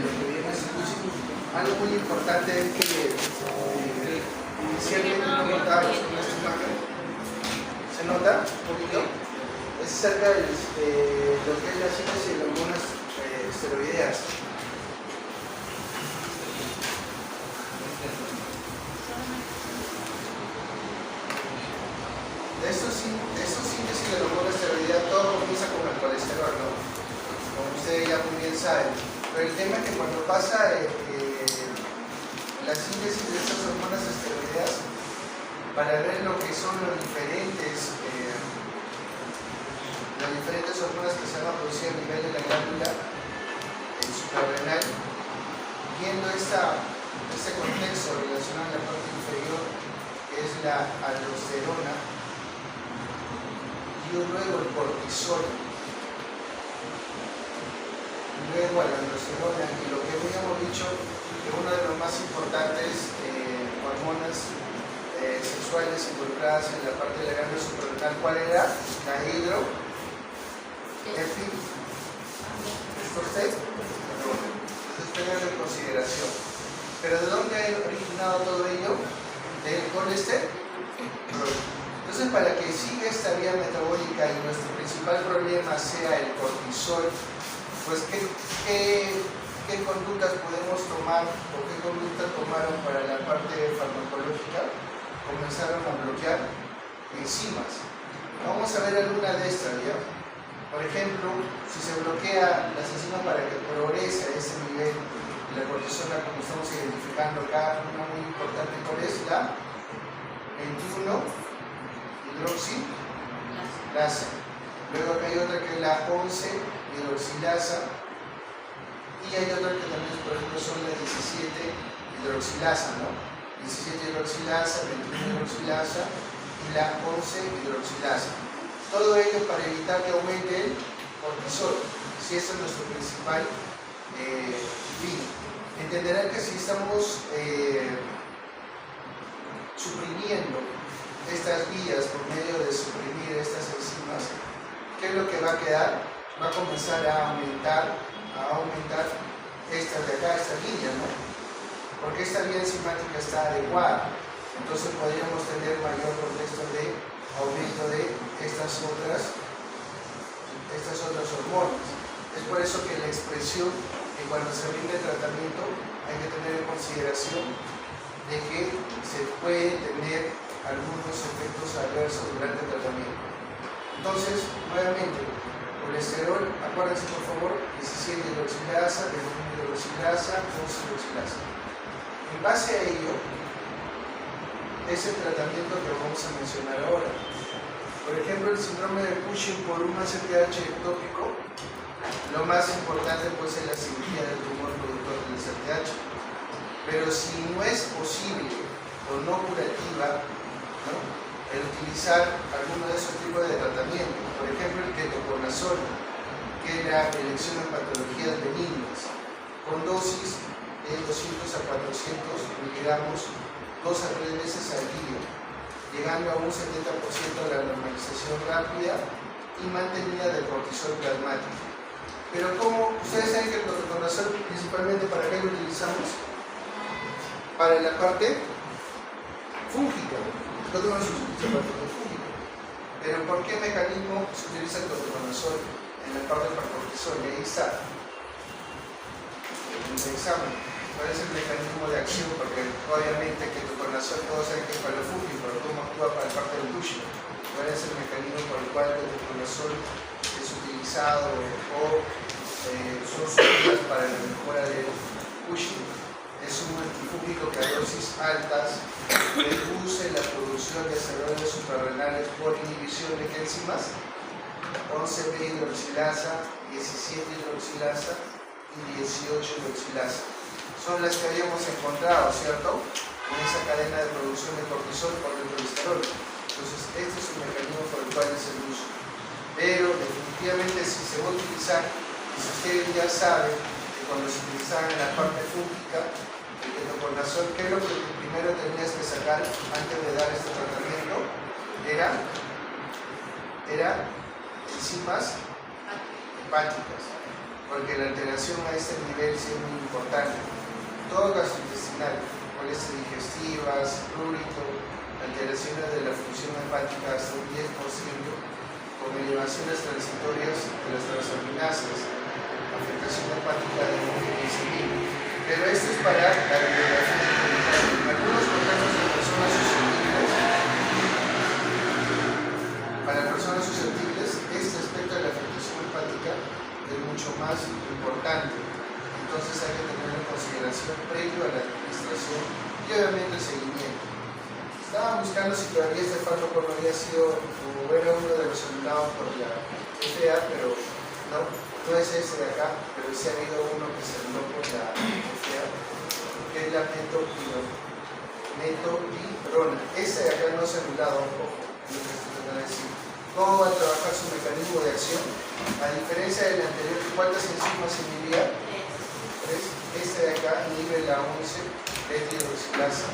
lo que viene es algo muy importante es que inicialmente no notamos con esta imagen. ¿Se nota un poquito? Es cerca de lo que es la síntesis de hormonas esteroideas. De estos síntesis de hormonas esteroideas, todo comienza con el colesterol, ¿no? Como ustedes ya muy bien saben. Pero el tema es que cuando pasa la síntesis de estas hormonas esteroideas, para ver lo que son las diferentes hormonas que se van a producir a nivel de la glándula suprarrenal, viendo este contexto relacionado a la parte inferior, que es la aldosterona, y luego el cortisol, luego a la aldosterona, y lo que habíamos dicho, que una de las más importantes hormonas sexuales involucradas en la parte de la glándula suprarrenal, ¿cuál era? La hidroestrogestona. Entonces tengan en consideración. ¿Pero de dónde ha originado todo ello? Del colesterol. Entonces, para que siga esta vía metabólica y nuestro principal problema sea el cortisol, pues ¿qué conductas podemos tomar o qué conductas tomaron para la parte farmacológica? Comenzaron a bloquear enzimas. Vamos a ver alguna de estas, ¿ya? Por ejemplo, si se bloquea las enzimas para que progrese a ese nivel de la cortisona, como estamos identificando acá, una muy importante, ¿cuál es? La 21-hidroxilasa. Luego acá hay otra que es la 11-hidroxilasa. Y hay otra que también, por ejemplo, son las 17-hidroxilasa, ¿no? 17-hidroxilasa, 21-hidroxilasa y la 11-hidroxilasa. Todo ello para evitar que aumente el cortisol, si ese es nuestro principal fin. Entenderán que si estamos suprimiendo estas vías por medio de suprimir estas enzimas, ¿qué es lo que va a quedar? Va a comenzar a aumentar esta de acá, esta línea, ¿no? Porque esta vía enzimática está adecuada, entonces podríamos tener mayor contexto de aumento de estas otras hormonas. Es por eso que la expresión, que cuando se rinde el tratamiento, hay que tener en consideración de que se puede tener algunos efectos adversos durante el tratamiento. Entonces, nuevamente, colesterol, acuérdense por favor, 17-hidroxilasa, 21-hidroxilasa, 11-hidroxilasa. En base a ello, es el tratamiento que vamos a mencionar ahora. Por ejemplo, el síndrome de Cushing por un ACTH ectópico, lo más importante pues es la cirugía del tumor productor del ACTH. Pero si no es posible o no curativa, ¿no?, el utilizar alguno de esos tipos de tratamientos, por ejemplo el ketoconazol, que es la elección en patologías benignas, con dosis de 200 a 400 miligramos 2 a 3 veces al día, llegando a un 70% de la normalización rápida y mantenida del cortisol plasmático. Pero como ustedes saben que el ketoconazol principalmente para qué lo utilizamos? Para la parte fúngica. Pero ¿por qué mecanismo se utiliza el ketoconazol en la parte del cortisol? Y ahí está en el examen. ¿Cuál es el mecanismo de acción? Porque obviamente que el ketoconazol todos saben que es para lo fúngico, pero ¿cómo actúa para la parte del Cushing? ¿Cuál es el mecanismo por el cual el ketoconazol es utilizado o son soluciones para la mejora del Cushing? Es un antifúngico que a dosis altas reduce la producción de esteroides suprarrenales por inhibición de qué enzimas? 11-hidroxilasa, 17-hidroxilasa y 18-hidroxilasa. Son las que habíamos encontrado, ¿cierto?, en esa cadena de producción de cortisol por el colesterol. Entonces, este es un mecanismo por el cual es el uso. Pero, definitivamente, si se va a utilizar, y si ustedes ya saben que cuando se utilizaba en la parte fúngica, el ketoconazol, ¿qué es lo que primero tenías que sacar antes de dar este tratamiento? Era enzimas hepáticas. porque la alteración a este nivel sí es muy importante. Todo gastrointestinal, molestias digestivas, prurito, alteraciones de la función hepática hasta un 10%, con elevaciones transitorias de las transaminasas, afectación hepática de 15.000. Pero esto es para la bibliografía clinical. En algunos contextos de personas susceptibles, para personas susceptibles, este aspecto de la afectación hepática es mucho más importante. Entonces hay que tenerlo en consideración previo a la administración y obviamente el seguimiento. Estaba buscando si todavía este fármaco no había sido, o era uno de los soldados por la FDA, pero no es este de acá, pero sí ha habido uno que se anuló por la FDA, que es la metoprolol. Este de acá no se ha anulado un poco, lo que estoy tratando de decir. ¿Cómo va a trabajar su mecanismo de acción? A diferencia del anterior, ¿cuántas enzimas inhibía? 3. Este de acá inhibe la 11-beta-hidroxilasa,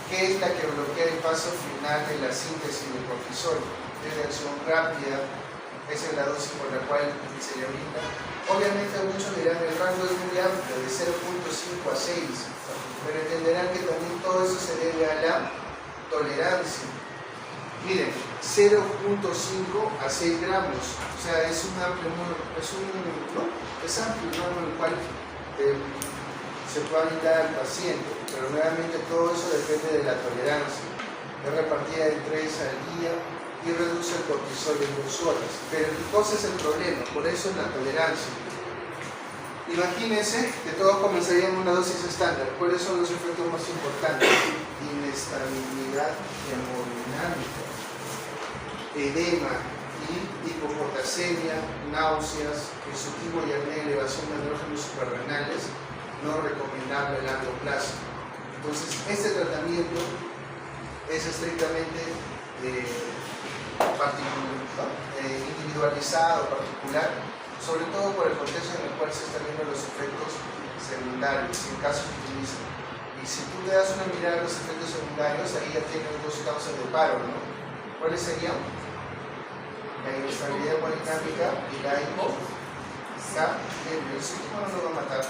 que es la que bloquea el paso final de la síntesis del cortisol. Es de acción rápida, esa es la dosis por la cual se le brinda. Obviamente muchos dirán el rango es muy amplio, de 0.5 a 6, pero entenderán que también todo eso se debe a la tolerancia. Miren, 0.5 a 6 gramos, o sea, es un amplio, es amplio, ¿no? En el cual se puede brindar al paciente, pero nuevamente todo eso depende de la tolerancia. Es repartida de 3 al día y reduce el cortisol en 2 horas. Pero ¿qué cosa es el problema? Por eso es la tolerancia. Imagínense que todos comenzarían una dosis estándar. ¿Cuáles son los efectos más importantes? Inestabilidad hemodinámica, edema y hipopotasemia, náuseas, consustivo y apnea, elevación de andrógenos suprarrenales, no recomendable a largo plazo. Entonces, este tratamiento es estrictamente individualizado, particular, sobre todo por el contexto en el cual se están viendo los efectos secundarios, en caso que utilicen. Y si tú le das una mirada a los efectos secundarios, ahí ya tienes 2 causas de paro, ¿no? ¿Cuáles serían? La inestabilidad hemodinámica y la el síntoma no lo va a matar,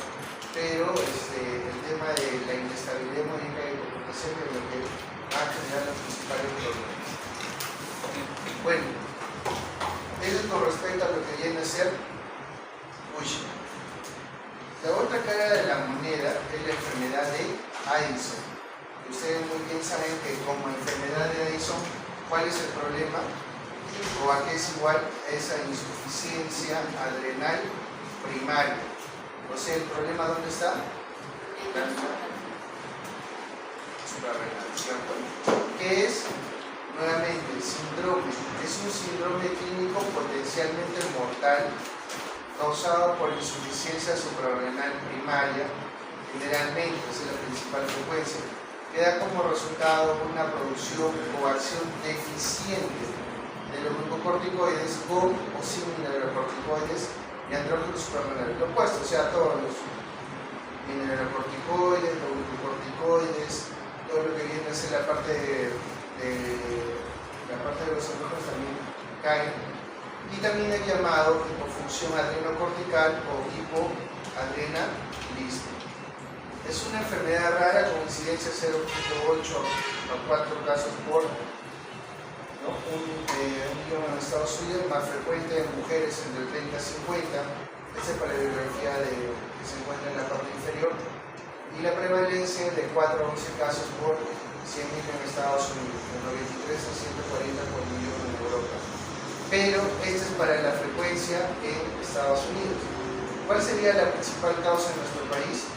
pero el tema de la inestabilidad hemodinámica y la hipopotasemia es lo que va a generar los principales problemas. Bueno, eso es con respecto a lo que viene a ser Cushing. La otra cara de la moneda es la enfermedad de Addison. Ustedes muy bien saben que como enfermedad de Addison, ¿cuál es el problema? ¿O a qué es igual esa insuficiencia adrenal primaria? O sea, ¿el problema dónde está? Suprarrenal, ¿cierto? ¿Qué es? Nuevamente, síndrome. Es un síndrome clínico potencialmente mortal causado por insuficiencia suprarrenal primaria, generalmente, esa es la principal frecuencia, que da como resultado una producción o acción deficiente de los glucocorticoides con o sin mineralocorticoides y andrógenos suprarrenales. Lo opuesto, o sea, todos los mineralocorticoides, los glucocorticoides, todo lo que viene a ser la parte de los andrógenos también caen. Y también es llamado hipofunción adrenocortical o hipoadrenalismo. Es una enfermedad rara con incidencia 0.8 a 4 casos por un millón en Estados Unidos, más frecuente en mujeres entre el 30 y 50. Esta es para la bibliografía que se encuentra en la parte inferior. Y la prevalencia es de 4 a 11 casos por 100.000 en Estados Unidos, de 93 a 140 por millón en Europa. Pero esta es para la frecuencia en Estados Unidos. ¿Cuál sería la principal causa en nuestro país?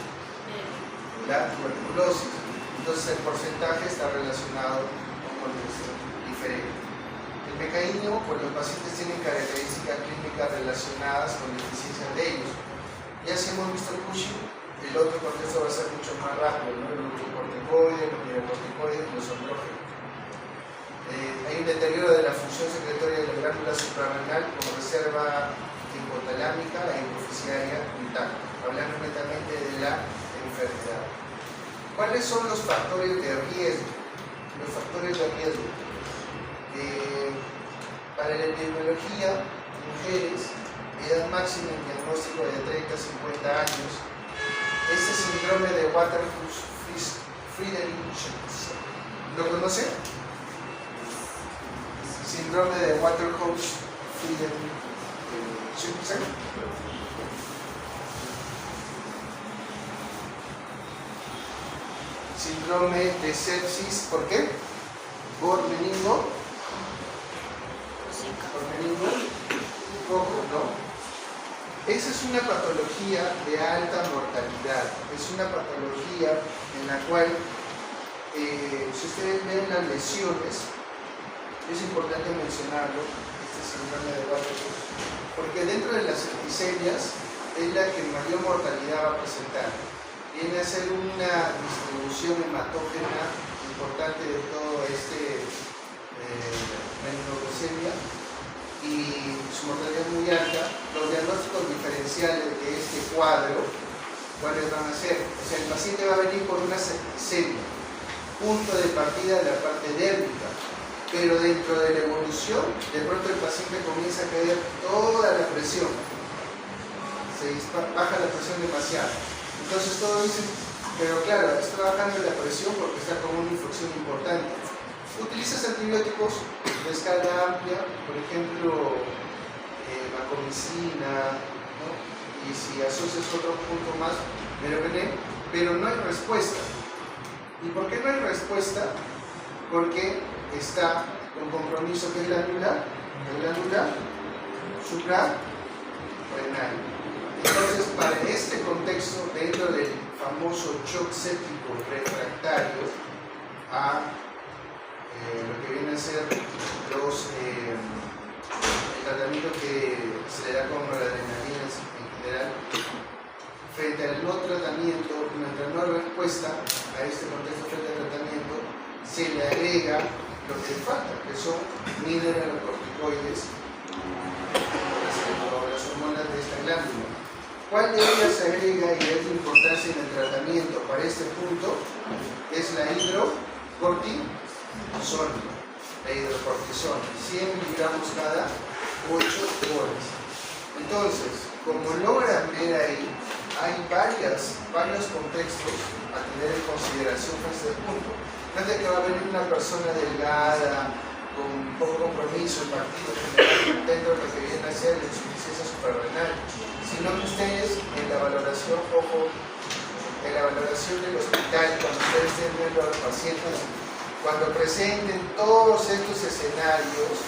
La tuberculosis. Entonces el porcentaje está relacionado con contexto diferente. El mecanismo, pues los pacientes tienen características clínicas relacionadas con deficiencias de ellos. Ya si hemos visto el Cushing, el otro contexto va a ser mucho más rápido, ¿no? Los glucocorticoides, los mineralocorticoides y los andrógenos. Hay un deterioro de la función secretoria de la glándula suprarrenal con reserva hipotalámica e hipoficiaria intacta, hablando netamente de la enfermedad. ¿Cuáles son los factores de riesgo? Los factores de riesgo. Para la epidemiología, mujeres edad máxima en diagnóstico de 30 a 50 años. Este síndrome de Waterhouse-Friedrich, ¿lo conoce? Síndrome de Waterhouse-Friedrich. Síndrome de sepsis, ¿por qué? Por meningo. Por meningo, un poco, ¿no? Esa es una patología de alta mortalidad. Es una patología en la cual, si ustedes ven las lesiones, es importante mencionarlo, este síndrome de Waterhouse, porque dentro de las septicemias es la que mayor mortalidad va a presentar. Viene a ser una distribución hematógena importante de todo este meningococemia y su mortalidad es muy alta. Los diagnósticos diferenciales de este cuadro, ¿cuáles van a ser? O sea, el paciente va a venir por una septicemia, punto de partida de la parte dérmica, pero dentro de la evolución, de pronto el paciente comienza a caer toda la presión, baja la presión demasiado. Entonces todos dicen, pero claro, está bajando la presión porque está con una infección importante. Utilizas antibióticos de escala amplia, por ejemplo, vancomicina, ¿no? Y si asocias otro punto más, meropenem, pero no hay respuesta. ¿Y por qué no hay respuesta? Porque está con compromiso que es glandular, suprarrenal. Entonces, para este contexto, dentro del famoso shock séptico refractario a lo que viene a ser el tratamiento que se le da con noradrenalinas en general, frente al no tratamiento, mientras no hay respuesta a este contexto frente al tratamiento, se le agrega lo que falta, que son mineralocorticoides, las hormonas de esta glándula. ¿Cuál de ellas se agrega y es de importancia en el tratamiento para este punto? Es la hidrocortisona, 100 miligramos cada 8 horas. Entonces, como logran ver ahí, hay varios contextos a tener en consideración para este punto. No es de que va a venir una persona delgada, con poco compromiso, el partido general dentro de lo que viene a ser la insuficiencia suprarrenal, sino que ustedes en la valoración, en la valoración del hospital, cuando ustedes estén viendo a los pacientes, cuando presenten todos estos escenarios,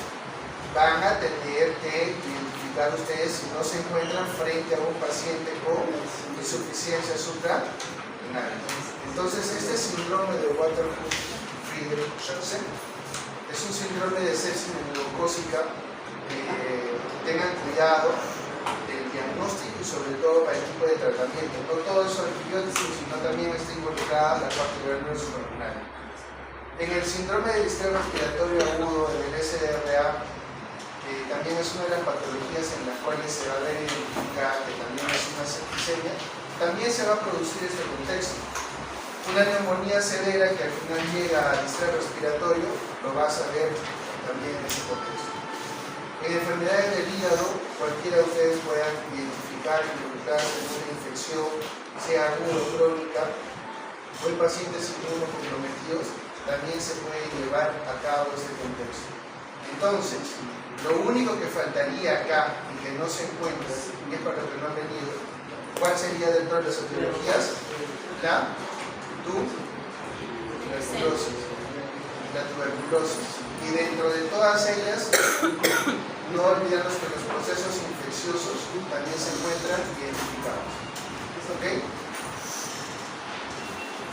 van a tener que identificar ustedes si no se encuentran frente a un paciente con insuficiencia suprarrenal. Entonces, este síndrome de Waterhouse-Friedrich es un síndrome de sepsis meningocócica. Tengan cuidado del diagnóstico y sobre todo para el tipo de tratamiento. No todo es antibióticos, sino también está involucrada la parte granular suprarrenal. En el síndrome del sistema respiratorio agudo, en el SDRA, también es una de las patologías en las cuales se va a ver identificar que también es una septicemia, también se va a producir este contexto. Una neumonía severa que al final llega al sistema respiratorio, lo vas a ver también en ese contexto. En enfermedades del hígado, cualquiera de ustedes puedan identificar y involucrarse en una infección, sea aguda o crónica, o en pacientes inmunocomprometidos, también se puede llevar a cabo este contexto. Entonces, lo único que faltaría acá y que no se encuentra, y es para lo que no han venido, ¿cuál sería dentro de las etiologías? La tuberculosis. Y dentro de todas ellas, no olvidarnos que los procesos infecciosos también se encuentran identificados. ¿Ok?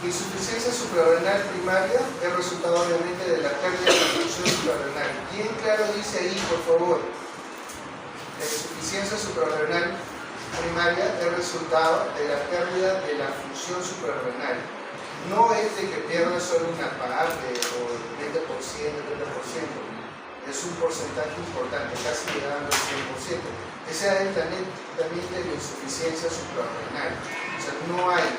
Insuficiencia suprarrenal primaria es resultado obviamente de la pérdida de la función suprarrenal. Bien claro dice ahí, por favor, la insuficiencia suprarrenal primaria es resultado de la pérdida de la función suprarrenal. No es de que pierda solo una parte, o el 20%, el 30%. Es un porcentaje importante, casi llegando al 100%. Ese es también de la insuficiencia suprarrenal. O sea, no hay.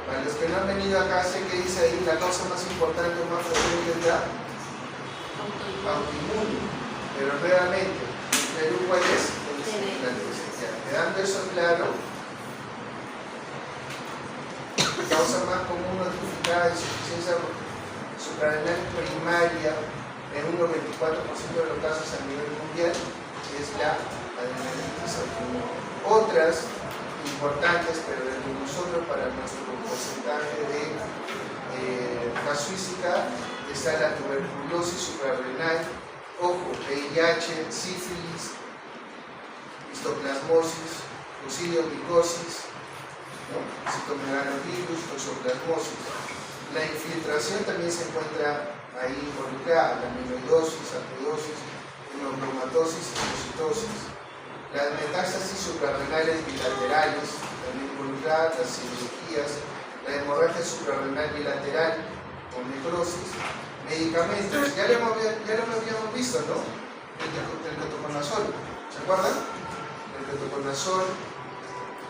Para los que no han venido acá, sé que dice ahí la causa más importante o más frecuente es la autoinmune. Pero realmente, en Perú, ¿cuál es? El Quedando eso claro, causa más común notificada de insuficiencia suprarrenal primaria en un 94% de los casos a nivel mundial es la adrenalitis. Otras importantes, pero desde nosotros para nuestro porcentaje de casuística está la tuberculosis suprarrenal, ojo, VIH, sífilis, histoplasmosis, coccidiomicosis, ¿no? Citomegalovirus, toxoplasmosis. La infiltración también se encuentra ahí involucrada, la amiloidosis, artroidosis, hemocromatosis y leucocitosis. Las metástasis suprarrenales bilaterales, también involucradas, las cirugías, la hemorragia suprarrenal bilateral con necrosis, medicamentos, ya lo habíamos visto, ¿no? El ketoconazol, ¿se acuerdan? El ketoconazol,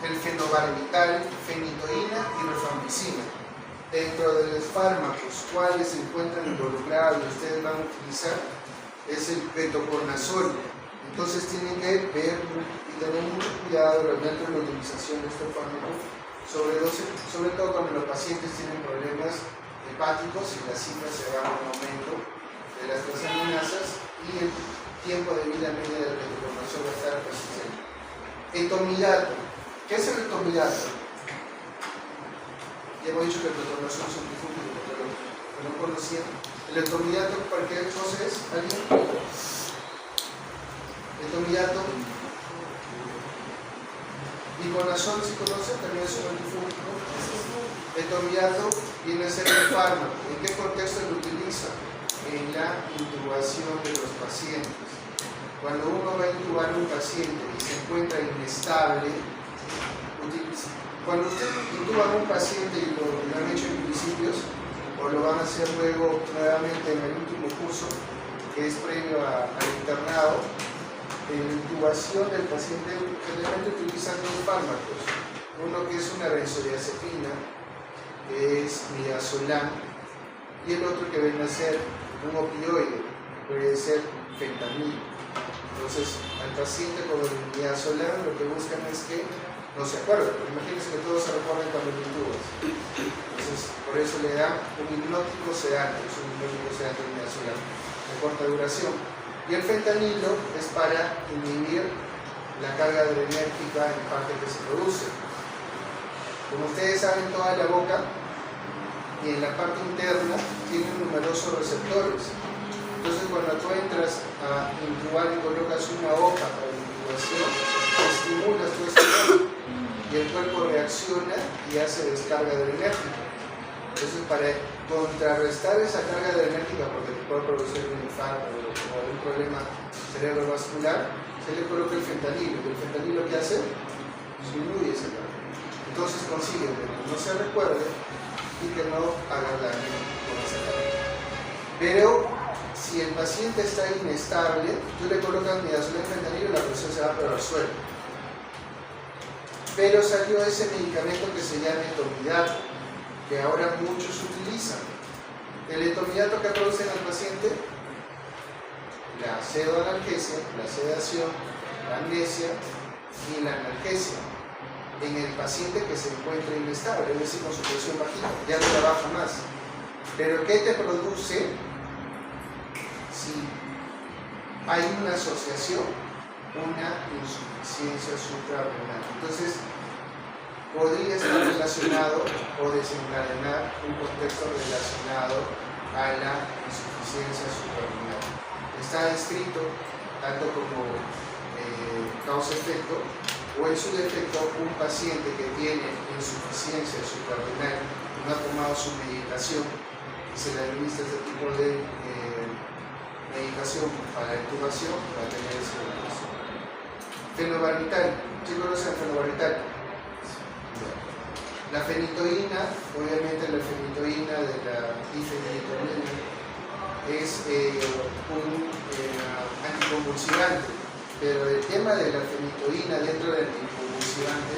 el fenobarbital, fenitoína y rifampicina. Dentro de los fármacos, cuáles se encuentran involucrados y ustedes van a utilizar, es el ketoconazol. Entonces tienen que ver y tener mucho cuidado realmente en la utilización de estos fármacos, sobre todo cuando los pacientes tienen problemas hepáticos y las cifras se van en aumento de las transaminasas y el tiempo de vida media del ketoconazol va a estar persistente. Etomidato. ¿Qué es el etomidato? Ya hemos dicho que el ketoconazol es un difúngico, pero no conocían. ¿El etomidato para qué cosa es? ¿Alguien? Etomidato. Iconazol, ¿sí conocen? También es un antifúngico. Etomidato viene a ser un fármaco. ¿En qué contexto lo utiliza? En la intubación de los pacientes. Cuando uno va a intubar a un paciente y se encuentra inestable, cuando usted intuba a un paciente y lo han hecho en principios, o lo van a hacer luego nuevamente en el último curso, que es previo al internado, en la intubación del paciente generalmente utilizan dos fármacos. Uno que es una benzodiazepina, que es midazolam, y el otro que viene a ser un opioide, que puede ser fentanilo. Entonces, al paciente con el midazolam lo que buscan es que no se acuerden, porque imagínense que todos se recuerden cuando lo intubas. Entonces, por eso le dan un hipnótico sedante, es un hipnótico sedante de midazolam de corta duración. Y el fentanilo es para inhibir la carga adrenérgica en parte que se produce. Como ustedes saben, toda la boca y en la parte interna tienen numerosos receptores. Entonces, cuando tú entras a intubar y colocas una hoja para la intubación, estimulas todo ese cuerpo y el cuerpo reacciona y hace descarga adrenérgica. Entonces, para contrarrestar esa carga adrenérgica, porque te puede producir un infarto o un problema cerebrovascular, se le coloca el fentanilo. ¿Y el fentanilo qué hace? Disminuye esa carga. Entonces consigue que no se recuerde y que no haga daño con esa carga. Pero si el paciente está inestable, tú le colocas midazolam y fentanilo y la presión se va por el suelo. Pero salió ese medicamento que se llama etomidato, que ahora muchos utilizan. El etomidato que producen al paciente, la pseudoanalgesia, la sedación, la amnesia y la analgesia en el paciente que se encuentra inestable, es decir, con su presión bajita, ya no trabaja más. Pero ¿qué te produce si hay una asociación? Una insuficiencia suprarrenal. Entonces, podría estar relacionado o desencadenar un contexto relacionado a la insuficiencia suprarrenal. Está descrito tanto como causa-efecto o en su defecto un paciente que tiene insuficiencia suprarrenal y no ha tomado su medicación y se le administra este tipo de medicación para la intubación, va a tener ese recurso. Fenobarbital, ¿sí conocen fenobarbital? La fenitoína, obviamente la fenitoína de la difenitoína es un anticonvulsivante, pero el tema de la fenitoína dentro del anticonvulsivante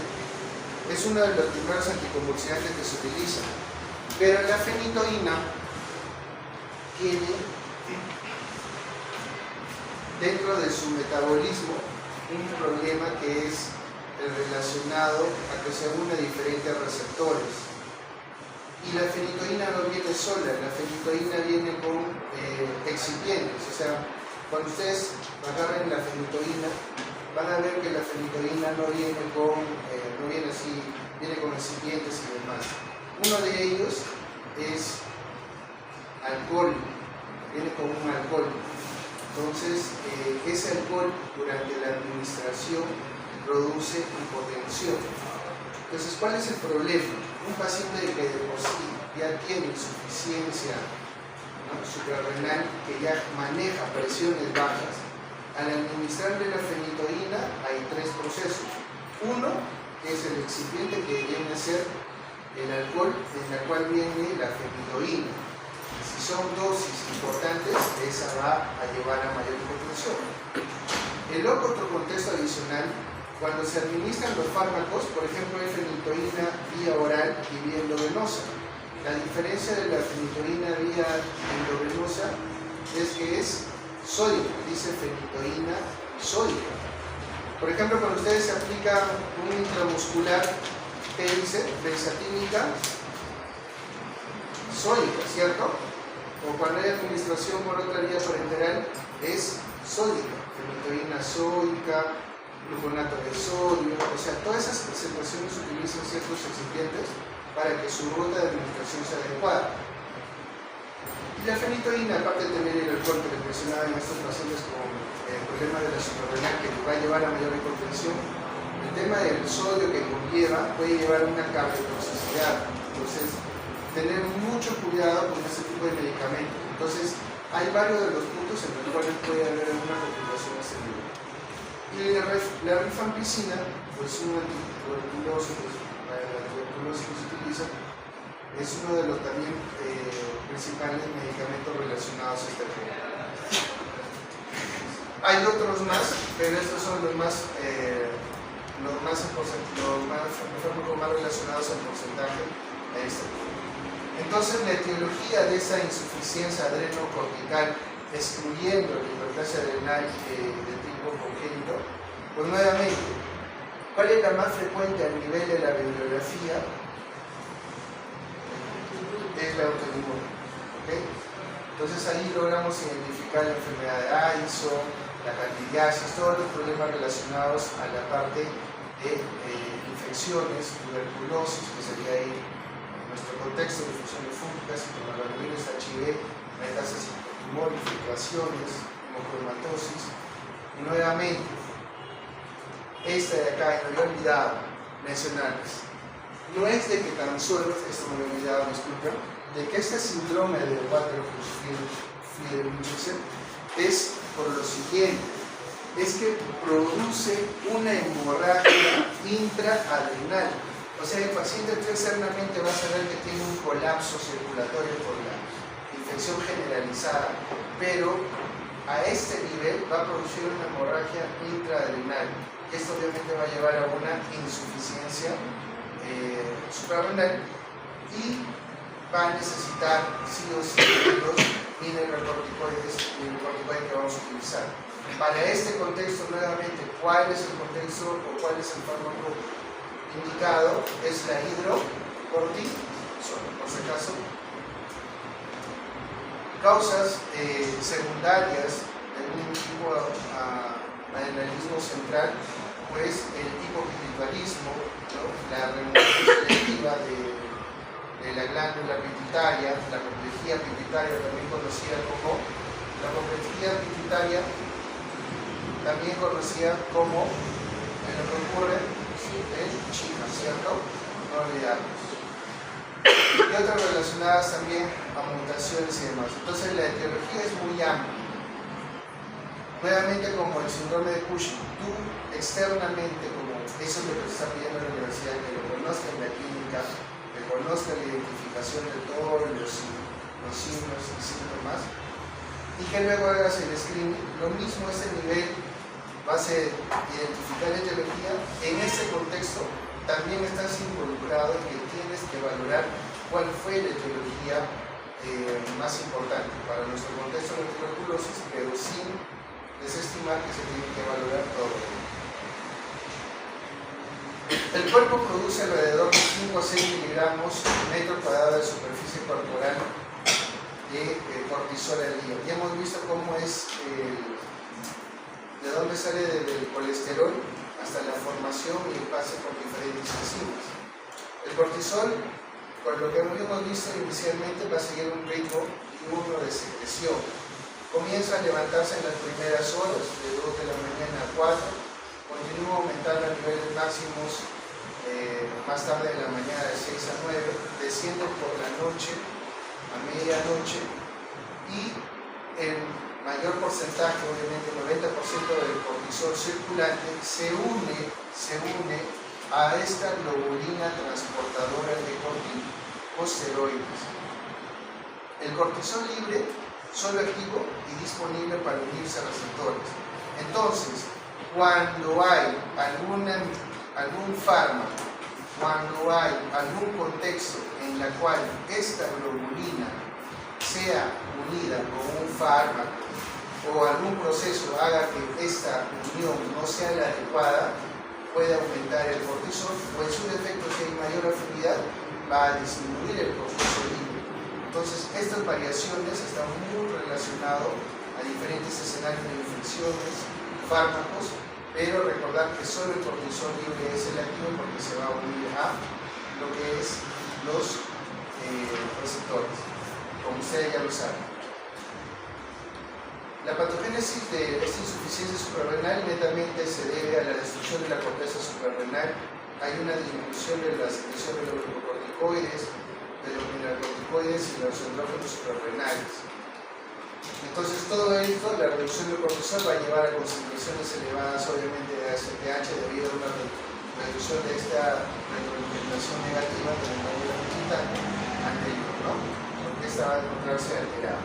es uno de los primeros anticonvulsivantes que se utiliza. Pero la fenitoína tiene dentro de su metabolismo un problema que es relacionado a que se une diferentes receptores. Y la fenitoína no viene sola, la fenitoína viene con excipientes. O sea, cuando ustedes agarren la fenitoína, van a ver que la fenitoína no viene así, viene con excipientes y demás. Uno de ellos es alcohol, viene con un alcohol. Entonces, ese alcohol durante la administración produce hipotensión. Entonces, ¿cuál es el problema? Un paciente que de por sí ya tiene insuficiencia, ¿no?, suprarrenal, que ya maneja presiones bajas, al administrarle la fenitoína hay tres procesos. Uno es el excipiente, que viene a ser el alcohol, en la cual viene la fenitoína. Si son dosis importantes, esa va a llevar a mayor hipotensión. El otro contexto adicional, cuando se administran los fármacos, por ejemplo, hay fenitoína vía oral y vía endovenosa. La diferencia de la fenitoína vía endovenosa es que es sódica, dice fenitoína sódica. Por ejemplo, cuando ustedes se aplican un intramuscular, ¿qué dice? Benzatínica sódica, ¿cierto? O cuando hay administración por otra vía parenteral, es sódica, fenitoína sódica, gluconato de sodio. O sea, todas esas presentaciones utilizan ciertos excipientes para que su ruta de administración sea adecuada. Y la fenitoína, aparte de tener el alcohol que les mencionaba en estos pacientes con problema de la suprarrenal, que va a llevar a mayor hipotensión, el tema del sodio que conlleva puede llevar a una cardiotoxicidad. Entonces, tener mucho cuidado con este tipo de medicamentos. Entonces, hay varios de los puntos en los cuales puede haber una complicación a este nivel. Y la rifampicina, pues un antituberculoso, pues, para la tuberculosis que se utiliza, es uno de los también principales medicamentos relacionados a este problema. Hay otros más, pero estos son los fármacos más relacionados al porcentaje a este problema. Entonces, la etiología de esa insuficiencia adrenocortical, excluyendo la hiperplasia adrenal de tipo congénito, pues nuevamente, ¿cuál es la más frecuente a nivel de la bibliografía? Es la autoinmune. ¿Okay? Entonces, ahí logramos identificar la enfermedad de Addison, la candidiasis, todos los problemas relacionados a la parte de infecciones, tuberculosis, que sería ahí nuestro contexto de infecciones fúngicas, citomegalovírus, HIV, metástasis por tumor, infiltraciones, hemocromatosis. Y nuevamente, esta de acá, y no he olvidado mencionarles, no es de que tan solo, esto me he olvidado, disculpen, de que este síndrome de Waterhouse-Friderichsen es por lo siguiente, es que produce una hemorragia intraadrenal. O sea, el paciente externamente va a saber que tiene un colapso circulatorio por la infección generalizada, pero a este nivel va a producir una hemorragia intraadrenal. Esto obviamente va a llevar a una insuficiencia suprarrenal y va a necesitar sí o sí los mineralocorticoides y el corticoide que vamos a utilizar. Para este contexto, nuevamente, ¿cuál es el contexto o cuál es el fármaco indicado? Es la hidrocortisona, por si acaso. Causas secundarias de un tipo adrenalismo central, pues el hipopituitarismo, ¿no?, la remoción selectiva de la glándula pituitaria, la apoplejía pituitaria, también conocida como la apoplejía pituitaria, también conocida como en lo que ocurre en China, ¿cierto? No olvidarnos. Y otras relacionadas también a mutaciones y demás. Entonces la etiología es muy amplia. Nuevamente, como el síndrome de Cushing, tú externamente, como eso es lo que se está pidiendo en la universidad, que lo conozcan en la clínica, que conozcan la identificación de todos los signos y síntomas, y que luego hagas el screening. Lo mismo a ese nivel, vas a identificar la etiología. En ese contexto también estás involucrado en que tienes que valorar cuál fue la etiología más importante para nuestro contexto de tuberculosis, pero sin desestimar que se tiene que valorar todo. El cuerpo produce alrededor de 5 a 6 miligramos metro cuadrado de superficie corporal de cortisol al día. Ya hemos visto cómo es, de dónde sale del colesterol hasta la formación y el pase por diferentes enzimas. El cortisol, por lo que hemos visto inicialmente, va a seguir un ritmo diurno de secreción. Comienza a levantarse en las primeras horas, de 2 de la mañana a 4, continúa aumentando a niveles máximos más tarde de la mañana de 6 a 9, desciende por la noche a medianoche y el mayor porcentaje, obviamente el 90% del cortisol circulante se une a esta globulina transportadora de corticosteroides. El cortisol libre, solo activo y disponible para unirse a receptores. Entonces, cuando hay algún fármaco, cuando hay algún contexto en la cual esta globulina sea unida con un fármaco o algún proceso haga que esta unión no sea la adecuada, puede aumentar el cortisol o en su defecto, si hay mayor afinidad, va a disminuir el cortisol libre. Entonces, estas variaciones están muy relacionadas a diferentes escenarios de infecciones, fármacos, pero recordar que solo el cortisol libre es el activo porque se va a unir a lo que es los receptores, como ustedes ya lo saben. La patogénesis de esta insuficiencia suprarrenal netamente se debe a la destrucción de la corteza suprarrenal. Hay una disminución de la secreción de los glucocorticoides, de los mineralocorticoides y los andrógenos suprarrenales. Entonces todo esto, la reducción del cortisol va a llevar a concentraciones elevadas obviamente de ACTH debido a una reducción de esta retroalimentación negativa de la médula vegetal anterior, ¿no? Porque esta va a encontrarse alterada.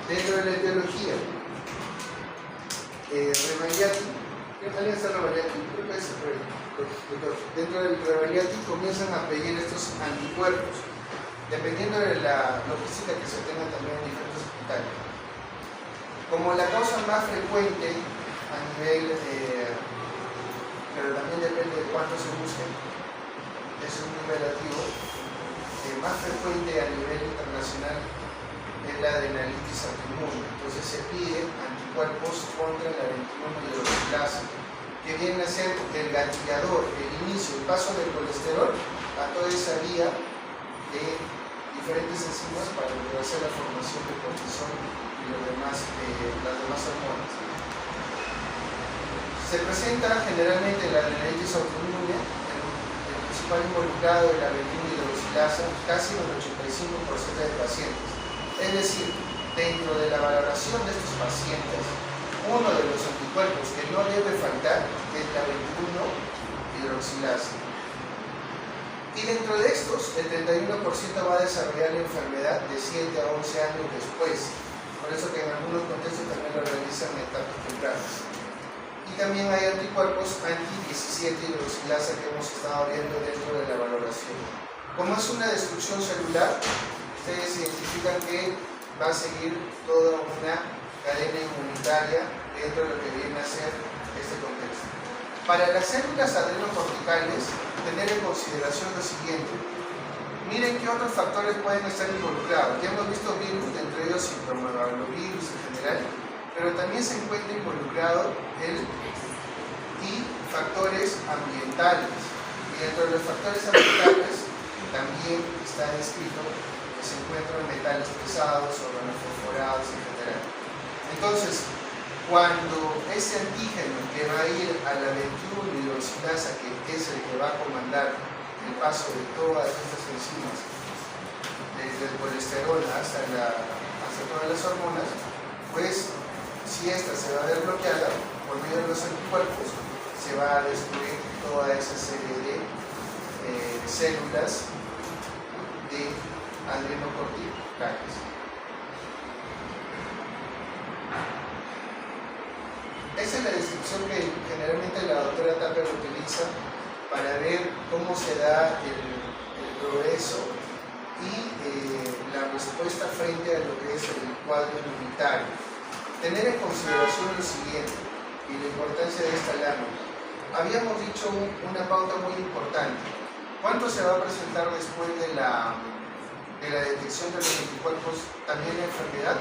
Dentro de la etiología, Rebagliati, ¿alguien está Rebagliati? Creo que es dentro del Rebagliati comienzan a pedir estos anticuerpos, dependiendo de la logística que se tenga también en diferentes hospitales. Como la causa más frecuente a nivel, pero también depende de cuánto se busque, es muy relativo, más frecuente a nivel internacional es la adrenalitis autoinmune. Entonces se pide anticuerpos contra la 21-hidroxilasa, que viene a ser el gatillador, el inicio, el paso del colesterol a toda esa vía de diferentes enzimas para hacer la formación de cortisol y las demás hormonas. Se presenta generalmente la adrenalitis autoinmune, el principal involucrado de la 21-hidroxilasa, casi el 85% de pacientes. Es decir, dentro de la valoración de estos pacientes, uno de los anticuerpos que no debe faltar es la 21-hidroxilasa. Y dentro de estos, el 31% va a desarrollar la enfermedad de 7 a 11 años después. Por eso que en algunos contextos también lo realizan en etapas tempranas. Y también hay anticuerpos anti-17-hidroxilasa que hemos estado viendo dentro de la valoración. Como es una destrucción celular, ustedes identifican que va a seguir toda una cadena inmunitaria dentro de lo que viene a ser este contexto. Para las células adrenocorticales, tener en consideración lo siguiente. Miren qué otros factores pueden estar involucrados. Ya hemos visto virus, entre ellos citomegalovirus en general, pero también se encuentra involucrado y factores ambientales. Y dentro de los factores ambientales también está descrito que se encuentran metales pesados, organofosforados, etc. Entonces, cuando ese antígeno que va a ir a la 21-hidroxilasa, que es el que va a comandar el paso de todas estas enzimas, desde el colesterol hasta todas las hormonas, pues si esta se va a ver bloqueada por medio de los anticuerpos, se va a destruir toda esa serie de células de adrenocorticales. Esa es la descripción que generalmente la doctora Tapper utiliza para ver cómo se da el progreso y la respuesta frente a lo que es el cuadro inmunitario. Tener en consideración lo siguiente y la importancia de esta lámina. habíamos dicho una pauta muy importante. ¿Cuánto se va a presentar después de la detección de los anticuerpos también la enfermedad?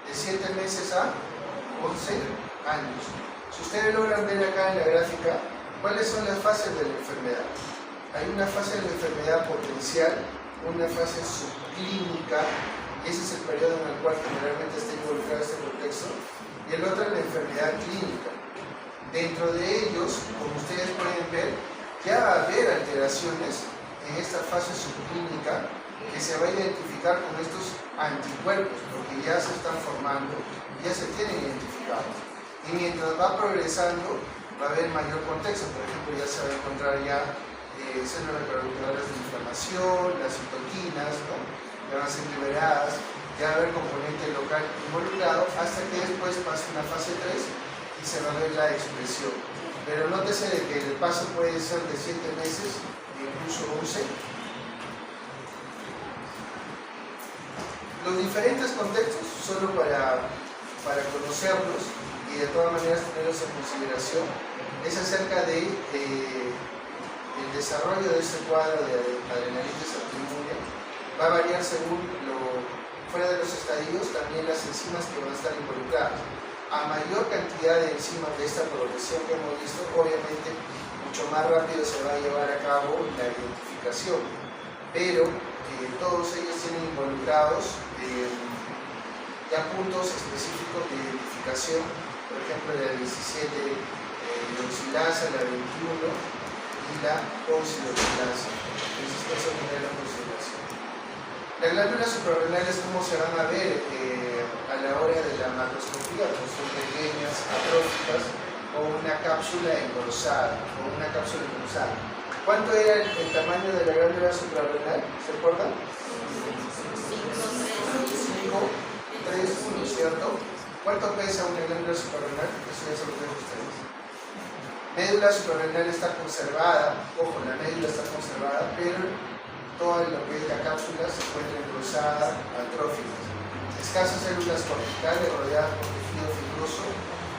De 7 meses a 11 años. Si ustedes logran ver acá en la gráfica, ¿cuáles son las fases de la enfermedad? Hay una fase de la enfermedad potencial, una fase subclínica, y ese es el periodo en el cual generalmente está involucrado este contexto, y el otro es la enfermedad clínica. Dentro de ellos, como ustedes pueden ver, ya va a haber alteraciones en esta fase subclínica que se va a identificar con estos anticuerpos, porque ya se están formando, ya se tienen identificados. Y mientras va progresando, va a haber mayor contexto. Por ejemplo, ya se va a encontrar ya células reproductoras de inflamación, las citoquinas, ¿no? Que van a ser liberadas, ya va a haber componente local involucrado, hasta que después pase una fase 3 y se va a ver la expresión. Pero nótese de que el paso puede ser de 7 meses, incluso 11. Los diferentes contextos, solo para conocerlos y de todas maneras tenerlos en consideración, es acerca de el desarrollo de este cuadro de adrenalitis autoinmune. Va a variar según fuera de los estadios, también las enzimas que van a estar involucradas. A mayor cantidad de enzimas de esta progresión que hemos visto, obviamente mucho más rápido se va a llevar a cabo la identificación, pero todos ellos tienen involucrados ya puntos específicos de identificación, por ejemplo la 17 hidroxilasa, la 21 y la 11 hidroxilasa. Entonces, eso es la consideración. Las glándulas suprarrenales, ¿cómo se van a ver a la hora de la macroscopía? Pues son pequeñas, atróficas, o una cápsula engrosada, ¿Cuánto era el tamaño de la glándula suprarrenal? ¿Se acuerdan? 5, 3, 1, ¿cierto? ¿Cuánto pesa una glándula suprarrenal? Eso ya se lo dejo a ustedes. Médula suprarrenal está conservada, ojo, la médula está conservada, pero toda lo que es la cápsula se encuentra engrosada, atrófica. Escasas células corticales rodeadas por tejido fibroso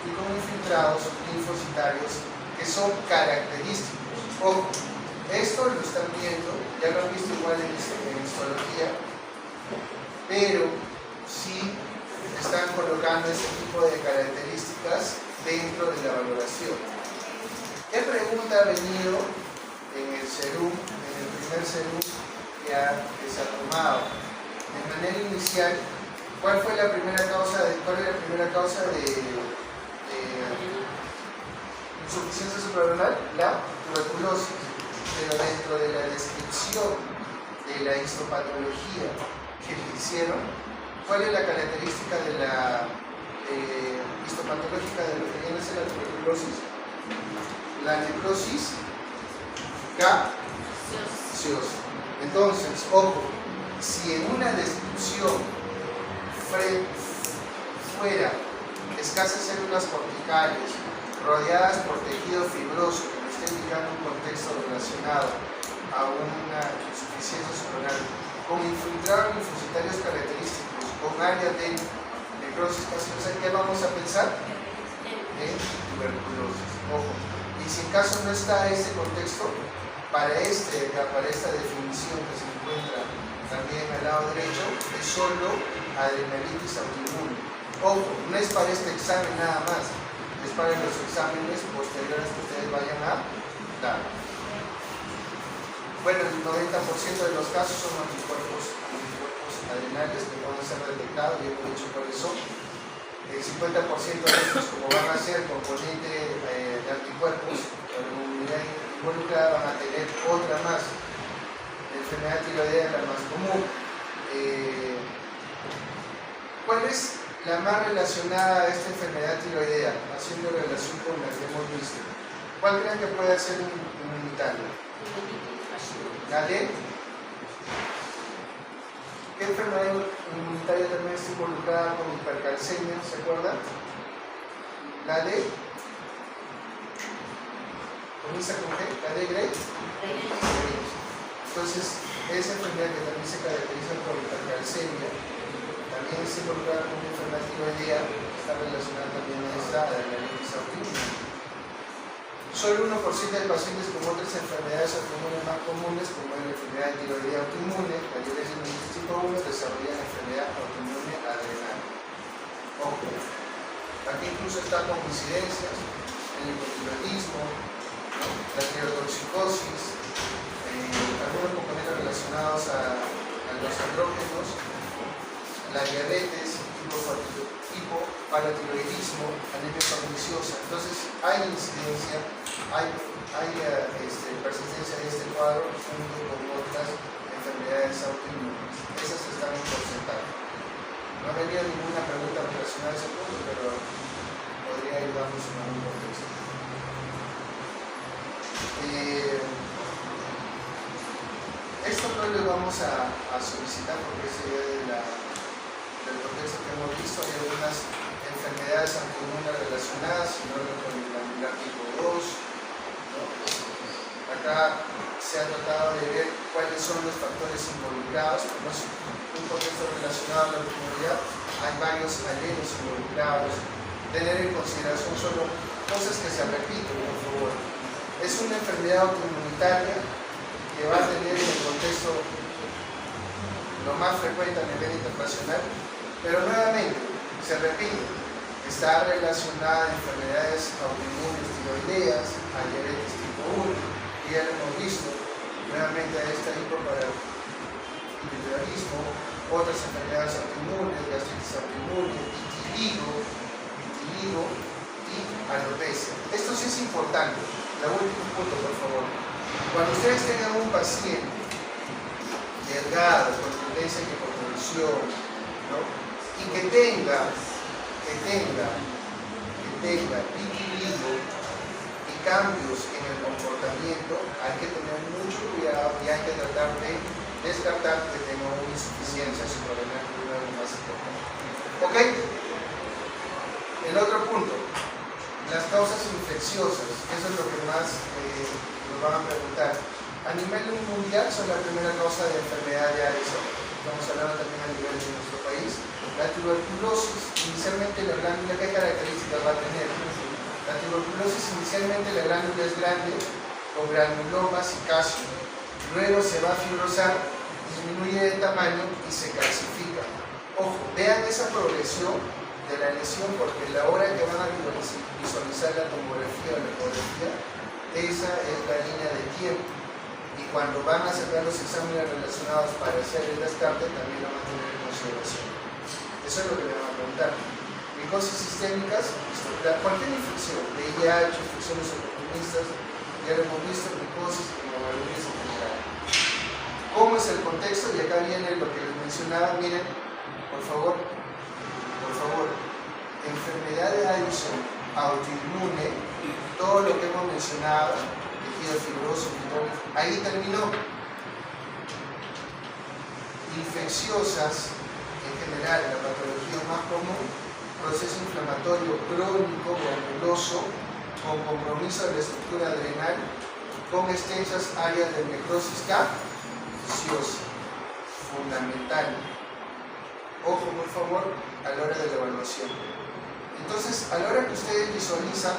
y con infiltrados linfocitarios que son característicos. Ojo, esto lo están viendo, ya lo han visto igual en histología, pero sí están colocando este tipo de características dentro de la valoración. ¿Qué pregunta ha venido en el serum, en el primer serum que se ha tomado? De manera inicial, ¿cuál fue la primera causa de insuficiencia suprarrenal? La tuberculosis. Pero dentro de la descripción de la histopatología que le hicieron, ¿cuál es la característica de la histopatológica de lo que viene a ser la tuberculosis? La necrosis gaseosa. Entonces, ojo, si en una descripción fuera escasas células corticales rodeadas por tejido fibroso que me está indicando un contexto relacionado a una insuficiencia suprarrenal con infiltrados linfocitarios característicos, con área de necrosis gaseosa, ¿qué vamos a pensar? En tuberculosis. Ojo. Y si en caso no está ese contexto, para esta definición que se encuentra también al lado derecho, es solo adrenalitis autoinmune. Ojo, no es para este examen nada más, es para los exámenes posteriores que ustedes vayan a dar. Bueno, el 90% de los casos son anticuerpos adrenales que pueden ser detectados, ya hemos dicho cuáles son. El 50% de estos, como van a ser componente de anticuerpos, con la inmunidad involucrada, van a tener otra más. La enfermedad tiroidea es la más común. ¿Cuál es la más relacionada a esta enfermedad tiroidea, haciendo relación con la que hemos visto? ¿Cuál creen que puede ser un inmunitario? ¿La de? ¿Qué enfermedad inmunitaria también está involucrada con hipercalcemia? ¿Se acuerdan? ¿La de? ¿Comienza con G? ¿La de Gray? Entonces, esa enfermedad que también se caracteriza por hipercalcemia también está involucrada con una enfermedad tiroidea, está relacionada también a esta adrenalitis autoinmune. Solo 1% de pacientes con otras enfermedades autoinmunes más comunes, como la enfermedad de tiroidea autoinmune, la diuresis mellitus tipo 1, desarrollan enfermedad autoinmune adrenal. Ojo, aquí incluso está con incidencias, el hipotiroidismo, ¿no? La tirotoxicosis, algunos componentes relacionados a los andrógenos, la diabetes, hipoparatiroidismo, anemia perniciosa. Entonces hay incidencia, hay persistencia de este cuadro junto con otras enfermedades autoinmunes. Esas están en porcentaje. No ha venido ninguna pregunta relacionada a ese punto, pero podría ayudarnos en algún contexto. Esto no lo vamos a solicitar porque sería del contexto que hemos visto. Hay algunas enfermedades autoinmunes relacionadas, sino con el glandular tipo 2, ¿no? Acá se ha tratado de ver cuáles son los factores involucrados, como es un contexto relacionado a la autoinmunidad, hay varios alelos involucrados. Tener en consideración solo cosas que se repiten, por favor. Es una enfermedad autoinmunitaria que va a tener en el contexto lo más frecuente a nivel internacional, pero nuevamente se repite, está relacionada a enfermedades autoinmunes tiroideas, a diabetes tipo 1, que ya lo hemos visto, nuevamente a esta hipotiroidismo, otras enfermedades autoinmunes, gastritis autoinmune, vitiligo y alopecia. Esto sí es importante. El último punto, por favor. Cuando ustedes tengan un paciente delgado, con tendencia a hipotensión, ¿no? Y que tenga vitiligo y cambios en el comportamiento, hay que tener mucho cuidado y hay que tratar de descartar que tenga una insuficiencia suprarrenal, que es lo más importante. ¿Ok? El otro punto, las causas infecciosas, eso es lo que más nos van a preguntar. A nivel mundial son la primera causa de enfermedad de Addison. Estamos hablando también a nivel de nuestro país. La tuberculosis, inicialmente la glándula, ¿qué características va a tener? La tuberculosis, inicialmente la glándula es grande, con granulomas y calcio. Luego se va a fibrosar, disminuye de tamaño y se calcifica. Ojo, vean esa progresión de la lesión, porque la hora que van a visualizar la tomografía o la ecografía, esa es la línea de tiempo. Y cuando van a sacar los exámenes relacionados para hacer el descarte, también lo van a tener en consideración. Eso es lo que le van a preguntar. Micosis sistémicas, cualquier infección, VIH, infecciones oportunistas, ya lo hemos visto, micosis, pneumonitis en general. ¿Cómo es el contexto? Y acá viene lo que les mencionaba. Miren, por favor, enfermedad de Addison autoinmune, todo lo que hemos mencionado, tejido fibroso, ahí terminó. Infecciosas, en general, la patología más común, proceso inflamatorio crónico, granuloso, con compromiso de la estructura adrenal, con extensas áreas de necrosis gaseosa, fundamental. Ojo, por favor, a la hora de la evaluación. Entonces, a la hora que ustedes visualizan,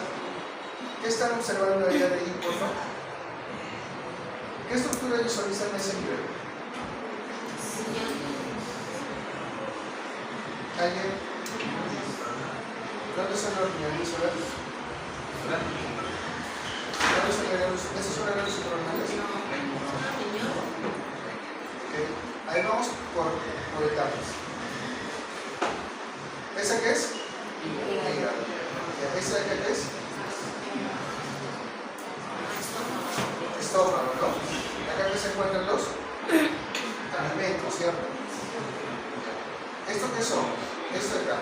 ¿qué están observando allá de ahí, por favor? ¿Qué estructura visualizan en ese nivel? ¿Alguien? ¿Dónde son los riñones solares? ¿Dónde son los riñones? ¿Esos son los riñones suprarrenales? Okay. Ahí vamos por etapas. ¿Esa qué es? Hígado. ¿Esa qué es? Estómago, ¿no? Acá que se encuentran los alimentos, ¿cierto? ¿Esto qué son? Esto de acá.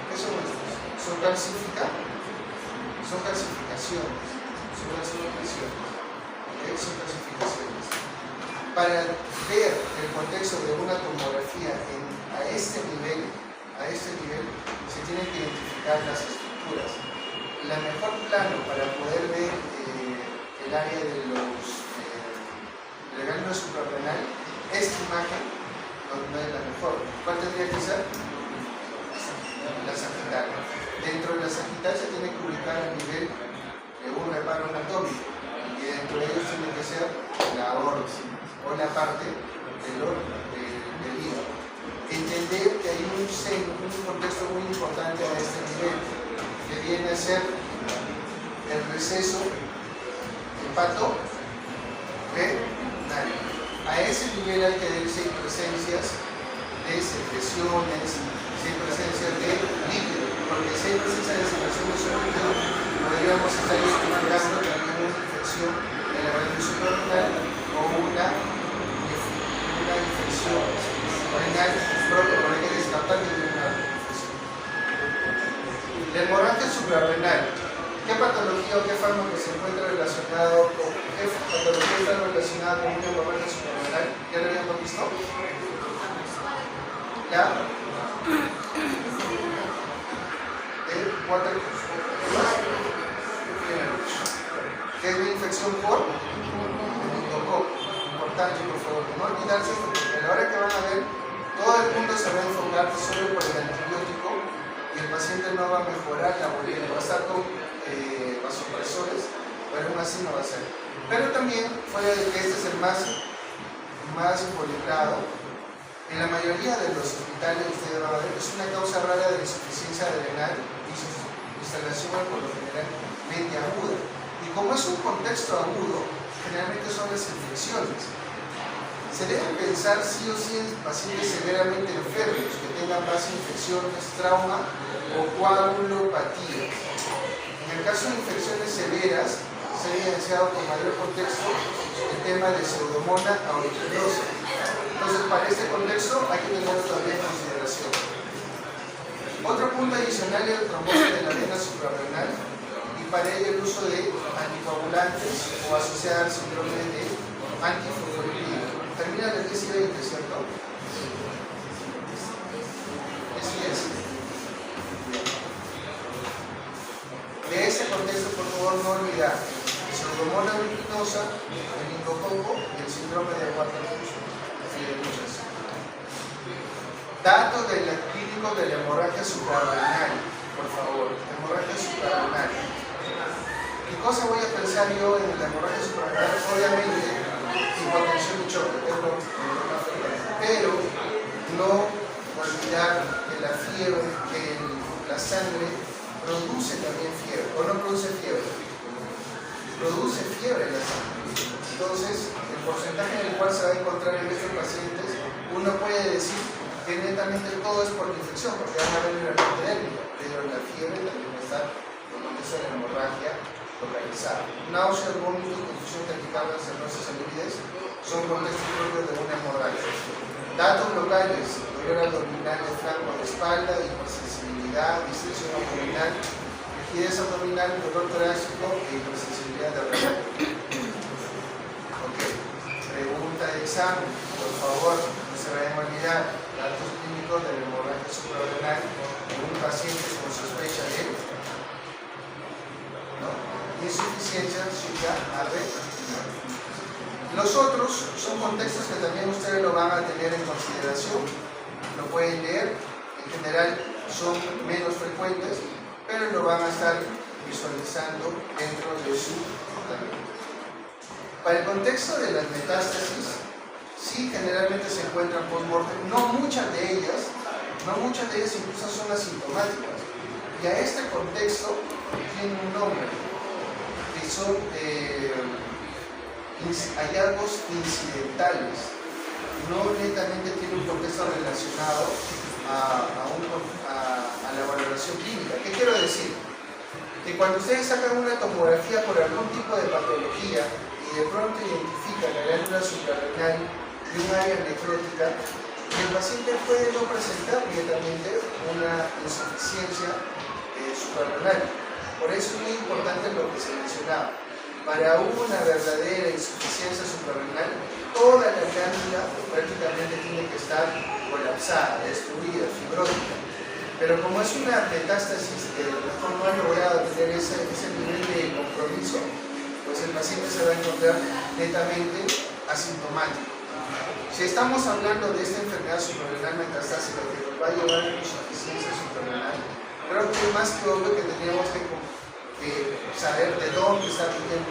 ¿Qué son estos? Son calcificaciones. Son calcificaciones. ¿Okay? Son calcificaciones. Para ver el contexto de una tomografía a este nivel, se tienen que identificar las estructuras. El mejor plano para poder ver el área de la glándula suprarrenal, esta imagen no es la mejor. ¿Cuál tendría que ser? La sagital. Dentro de la sagital se tiene que ubicar a nivel de un reparo anatómico y dentro de ellos tiene que ser la aorta o la parte del hígado. Entender que hay un contexto muy importante a este nivel que viene a ser el receso hepatorenal. A ese nivel hay que ver si hay presencias de secreciones, si hay presencia de líquido, porque si hay presencia de secreción de líquido, podríamos estar identificando también una infección de la región suprarrenal o una infección renal propia, por hay que descartar que hay una infección. La hemorragia suprarrenal. ¿Qué patología o qué fármaco se encuentra relacionado con qué patología está relacionada con una hemorragia suprarrenal? ¿Ya lo habíamos visto? La ¿qué es la infección por meningococo? Importante, por favor, no olvidarse, porque a la hora que van a ver, todo el mundo se va a enfocar solo por el antibiótico y el paciente no va a mejorar la boleta, va a estar con vasopresores, pero aún así no va a ser. Pero también, fuera de que este es el más involucrado, en la mayoría de los hospitales, ustedes van a ver, es una causa rara de insuficiencia renal y su instalación por lo generalmente aguda. Y como es un contexto agudo, generalmente son las infecciones. Se debe pensar sí o sí en pacientes severamente enfermos que tengan más infecciones, trauma o coagulopatía. En el caso de infecciones severas, se ha evidenciado con mayor contexto el tema de pseudomonas aeruginosa. Entonces, para este contexto hay que tenerlo también en consideración. Otro punto adicional es el trombosis de la vena suprarrenal y para ello el uso de anticoagulantes o asociar síndrome de antifosfolipídico. Termina el 10 y 20, ¿cierto? ¿Así es? De ese contexto, por favor, no olvidar pseudomonas aeruginosa, meningococo y el síndrome de Waterhouse. Datos del clínico de la hemorragia suprarrenal, por favor, hemorragia suprarrenal. ¿Qué cosa voy a pensar yo en la hemorragia suprarrenal? Obviamente, hipotensión y choque, pero no olvidar que la fiebre, que la sangre produce también fiebre, o no produce fiebre, produce fiebre la sangre. Entonces, el porcentaje en el cual se va a encontrar en estos pacientes, uno puede decir que netamente todo es por la infección, porque van a haber una epidemia, pero la fiebre también está con lo que es la hemorragia localizada. Náuseas, vómitos, confusión, taquicardia, cianosis, acidez son contextos propios de una hemorragia. Datos locales: dolor abdominal de flanco de espalda, hipersensibilidad, distensión abdominal, rigidez abdominal, dolor torácico e hipersensibilidad de renal. Pregunta de examen, por favor, no se vayan a olvidar datos clínicos de la hemorragia suprarrenal en un paciente con sospecha de insuficiencia renal. Los otros son contextos que también ustedes lo van a tener en consideración, lo pueden leer, en general son menos frecuentes, pero lo van a estar visualizando dentro de su tratamiento. Para el contexto de las metástasis, sí generalmente se encuentran post-mortem, no muchas de ellas incluso son asintomáticas. Y a este contexto tiene un nombre, que son hallazgos incidentales, no netamente tiene un contexto relacionado a la valoración clínica. ¿Qué quiero decir? Que cuando ustedes sacan una tomografía por algún tipo de patología, y de pronto identifica la glándula suprarrenal de un área necrótica, el paciente puede no presentar inmediatamente una insuficiencia suprarrenal. Por eso es muy importante lo que se mencionaba. Para una verdadera insuficiencia suprarrenal, toda la glándula prácticamente tiene que estar colapsada, destruida, fibrótica. Pero como es una metástasis que no ha logrado tener ese nivel de compromiso, pues el paciente se va a encontrar netamente asintomático. Si estamos hablando de esta enfermedad suprarrenal metastásica que nos va a llevar a una insuficiencia suprarrenal, Creo que es más que obvio que tendríamos que saber de dónde está viniendo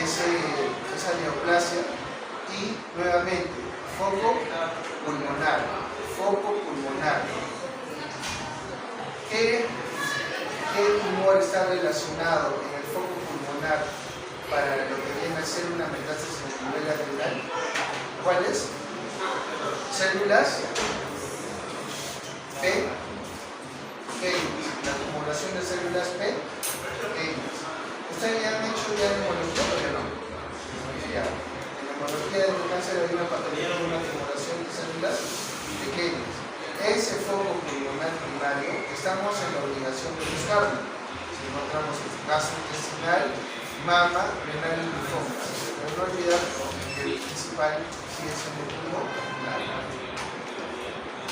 esa neoplasia. Y nuevamente, foco pulmonar. Foco pulmonar. ¿Qué tumor está relacionado en el foco pulmonar para lo que viene a ser una metástasis en el nivel adrenal? ¿Cuál es? Células P. La acumulación de células P. ¿Ustedes ya han hecho ya nemología o ya no? Ya. En nemología del cáncer hay una patología de una acumulación de células pequeñas. Ese foco pulmonar primario estamos en la obligación de buscarlo. Si encontramos gastrointestinal, mama, renal y linfoma. Pero no olvidar que el principal sigue siendo el pulmón.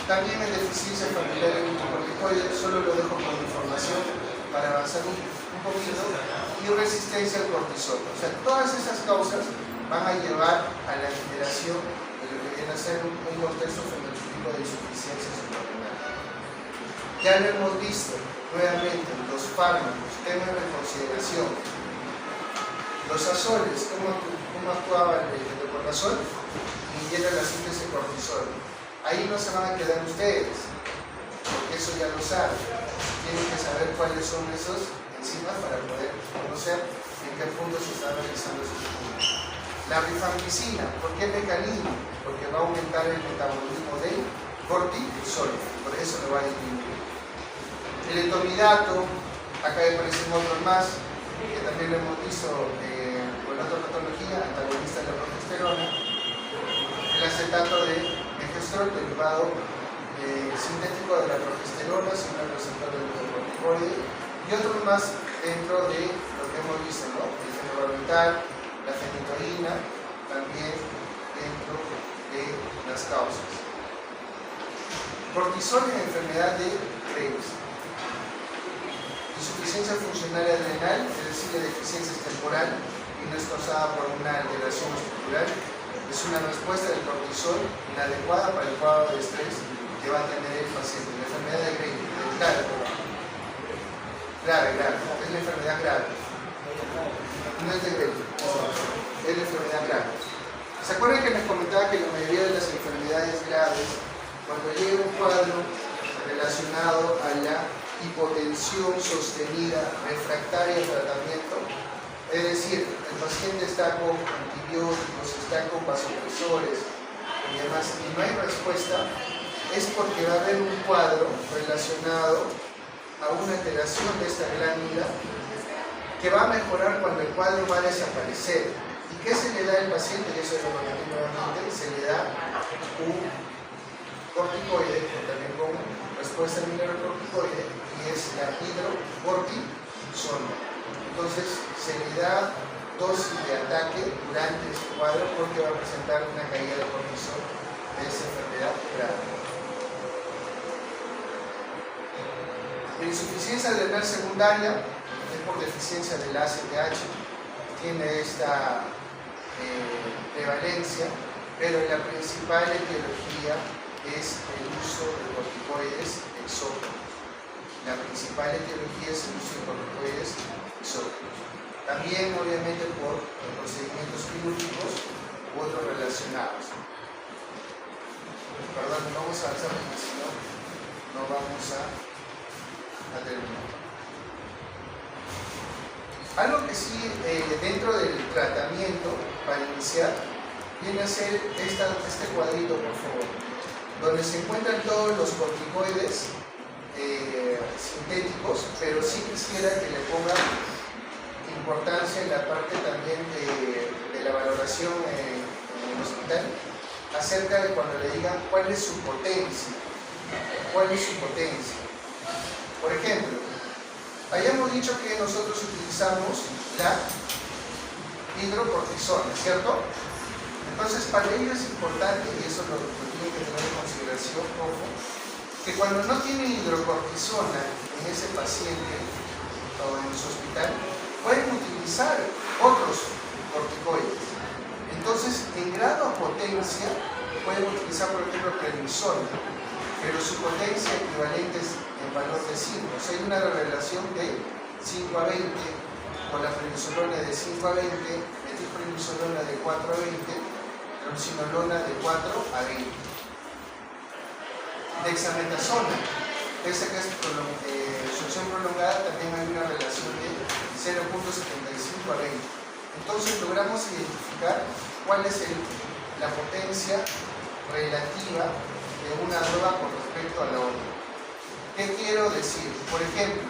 También en deficiencia familiar en glucocorticoides, solo lo dejo como información para avanzar un poquito, y resistencia al cortisol. O sea, todas esas causas van a llevar a la generación de lo que viene a ser un contexto fenotípico de insuficiencia suprarrenal. Ya lo hemos visto nuevamente, los fármacos, tengan en consideración los azoles, cómo actuaba el metoprolol, inhibiera la síntesis de cortisol. Ahí no se van a quedar ustedes, porque eso ya lo saben. Tienen que saber cuáles son esos enzimas para poder conocer en qué punto se está realizando ese estudio. La rifampicina, ¿por qué mecanismo? Porque va a aumentar el metabolismo del cortisol, por eso lo va a disminuir. El etomidato, acá aparecen otros más, que también lo hemos visto con otra patología, antagonista de la progesterona. El acetato de megestrol, derivado sintético de la progesterona, siendo el receptor del glucocorticoide, y otros más dentro de lo que hemos visto, ¿no? El fenobarbital, la fenitoína, también dentro de las causas. Cortisol en enfermedad de Graves. Insuficiencia funcional adrenal, es decir, la deficiencia es temporal y no es causada por una alteración estructural. Es una respuesta del cortisol inadecuada para el cuadro de estrés que va a tener el paciente. La enfermedad de Graves, grave, es la enfermedad grave. No es de Graves, es la enfermedad grave. ¿Se acuerdan que les comentaba que la mayoría de las enfermedades graves, cuando llega un cuadro relacionado a la hipotensión sostenida refractaria al tratamiento, es decir, el paciente está con antibióticos, está con vasopresores y demás, y no hay respuesta, es porque va a haber un cuadro relacionado a una alteración de esta glándula que va a mejorar cuando el cuadro va a desaparecer. ¿Y qué se le da al paciente? Y eso es lo que nuevamente se le da un corticoide, también con respuesta mineralocorticoide, y es la hidrocortisona. Entonces se le da dosis de ataque durante este cuadro porque va a presentar una caída de cortisol de esa enfermedad grave. La insuficiencia adrenal secundaria es por deficiencia del ACTH, tiene esta prevalencia, pero la principal etiología es el uso de corticoides exógenos. La principal etiología es el uso de corticoides exógenos. También, obviamente, por procedimientos quirúrgicos u otros relacionados. Perdón, vamos a avanzar porque si no, no vamos a terminar. Algo que sí, dentro del tratamiento, para iniciar, viene a ser este cuadrito, por favor, donde se encuentran todos los corticoides sintéticos, pero sí quisiera que le pongan importancia en la parte también de la valoración en el hospital, acerca de cuando le digan cuál es su potencia. ¿Cuál es su potencia? Por ejemplo, hayamos dicho que nosotros utilizamos la hidrocortisona, ¿cierto? Entonces, para ello es importante, y eso lo tienen que tener en consideración, ojo, que cuando no tiene hidrocortisona en ese paciente o en su hospital, pueden utilizar otros corticoides. Entonces, en grado a potencia, pueden utilizar, por ejemplo, prednisona. pero su potencia equivalente es en valor de 5. O sea, hay una relación de 5 a 20 con la prednisolona de 5 a 20, metilprednisolona de 4 a 20, triamcinolona de 4 a 20. Dexametasona, esta que es succión prolongada, también hay una relación de 0.75 a 20. Entonces logramos identificar cuál es la potencia relativa de una droga con respecto a la otra. ¿Qué quiero decir? Por ejemplo,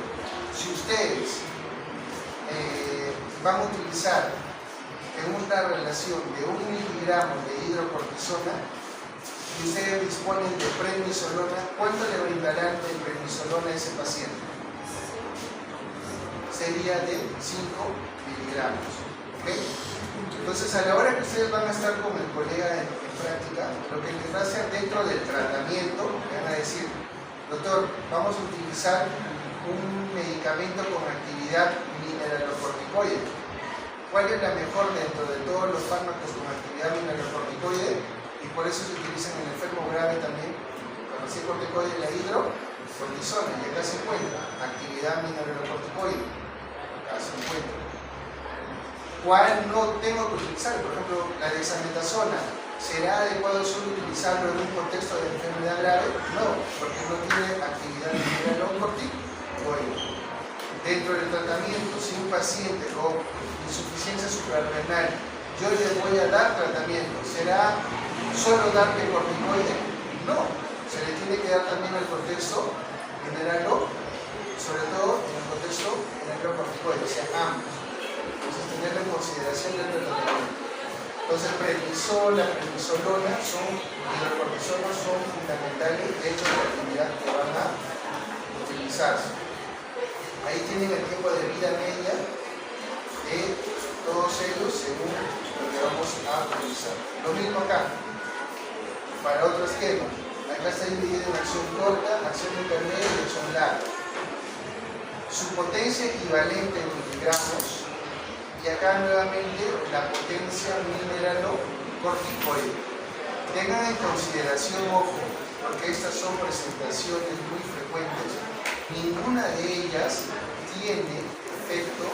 si ustedes van a utilizar en una relación de 1 miligramo de hidrocortisona y ustedes disponen de prednisolona, ¿cuánto le brindarán de prednisolona a ese paciente? Sería de 5 miligramos. ¿Okay? Entonces, a la hora que ustedes van a estar con el colega en práctica, lo que les va a hacer dentro del tratamiento, le van a decir: doctor, vamos a utilizar un medicamento con actividad mineralocorticoide. ¿Cuál es la mejor dentro de todos los fármacos con actividad mineralocorticoide? Y por eso se utiliza en el enfermo grave también, con el corticoide, la hidrocortisona. Y acá se encuentra actividad mineralocorticoide. Acá se encuentra. ¿Cuál no tengo que utilizar? Por ejemplo, la dexametasona. ¿Será adecuado solo utilizarlo en un contexto de enfermedad grave? No, porque no tiene actividad mineralocorticoide. Dentro del tratamiento, si un paciente con insuficiencia suprarrenal, yo le voy a dar tratamiento, ¿será solo darle corticoide? No, se le tiene que dar también el contexto mineralo, sobre todo en el contexto mineralocorticoide, o sea, ambos. Entonces, tenerlo en consideración dentro del tratamiento. Entonces, prednisol, la prednisolona hidrocortisonas son fundamentales dentro de la actividad que van a utilizarse. Ahí tienen el tiempo de vida media de todos ellos según lo que vamos a utilizar. Lo mismo acá, para otro esquema. Acá está dividido en acción corta, acción intermedia y acción larga. Su potencia equivalente en miligramos. Y acá nuevamente la potencia mineralocorticoide. Tengan en consideración, ojo, porque estas son presentaciones muy frecuentes, ninguna de ellas tiene efecto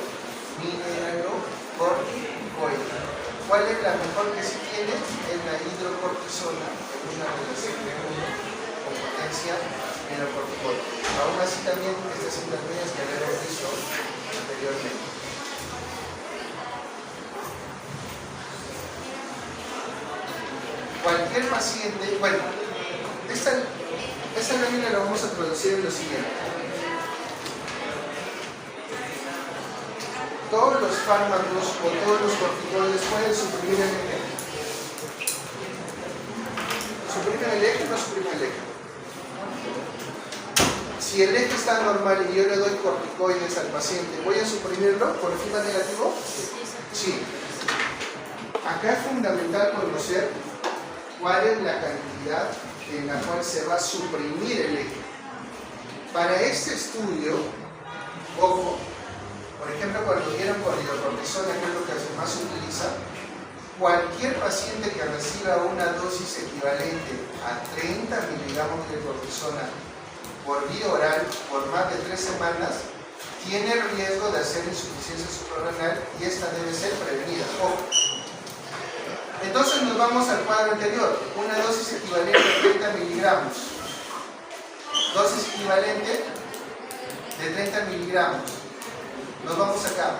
mineralocorticoide. ¿Cuál es la mejor que sí tiene? Es la hidrocortisona, en una relación de 1 con potencia mineralocorticoide. Aún así también estas intermedias que habíamos visto anteriormente. Cualquier paciente, bueno, esta lámina la vamos a traducir en lo siguiente. Todos los fármacos o todos los corticoides pueden suprimir el eje. ¿Suprimen el eje o no suprimen el eje? Si el eje está normal y yo le doy corticoides al paciente, ¿voy a suprimirlo por encima negativo? Sí. Acá es fundamental conocer cuál es la cantidad en la cual se va a suprimir el eje. Para este estudio, ojo, por ejemplo, cuando vieron con hidrocortisona, que es lo que más se utiliza, cualquier paciente que reciba una dosis equivalente a 30 miligramos de cortisona por vía oral por más de 3 semanas, tiene el riesgo de hacer insuficiencia suprarrenal y esta debe ser prevenida. Ojo. Entonces nos vamos al cuadro anterior, una dosis equivalente a 30 miligramos. Dosis equivalente de 30 miligramos. Nos vamos acá,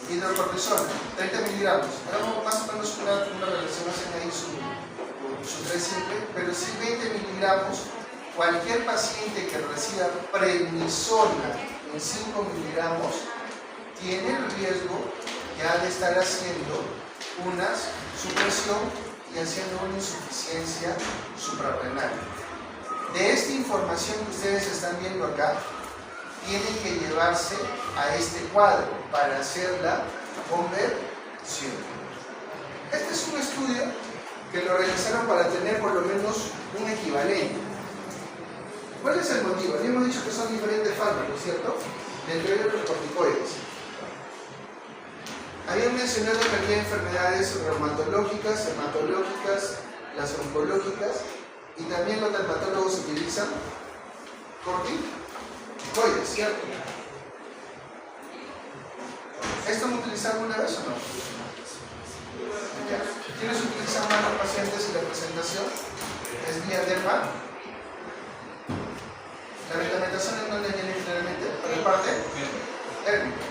hidrocortisona, 30 miligramos. Hagamos más o menos una relación, hacen ahí su 3 simple, pero si 20 miligramos, cualquier paciente que reciba prednisona en 5 miligramos tiene el riesgo ya de estar haciendo una supresión y haciendo una insuficiencia suprarrenal. De esta información que ustedes están viendo acá, tienen que llevarse a este cuadro para hacer la conversión. Este es un estudio que lo realizaron para tener por lo menos un equivalente. ¿Cuál es el motivo? Habíamos dicho que son diferentes fármacos, ¿cierto? Dentro de los corticoides. Habían mencionado que había enfermedades reumatológicas, hematológicas, las oncológicas Y también los dermatólogos utilizan corticoides, ¿cierto? ¿Esto lo utilizamos una vez o no? Ya. ¿Quiénes utilizan más los pacientes y la presentación? ¿Es vía derma? ¿La reglamentación en dónde viene generalmente? ¿Por el parte? Térmica.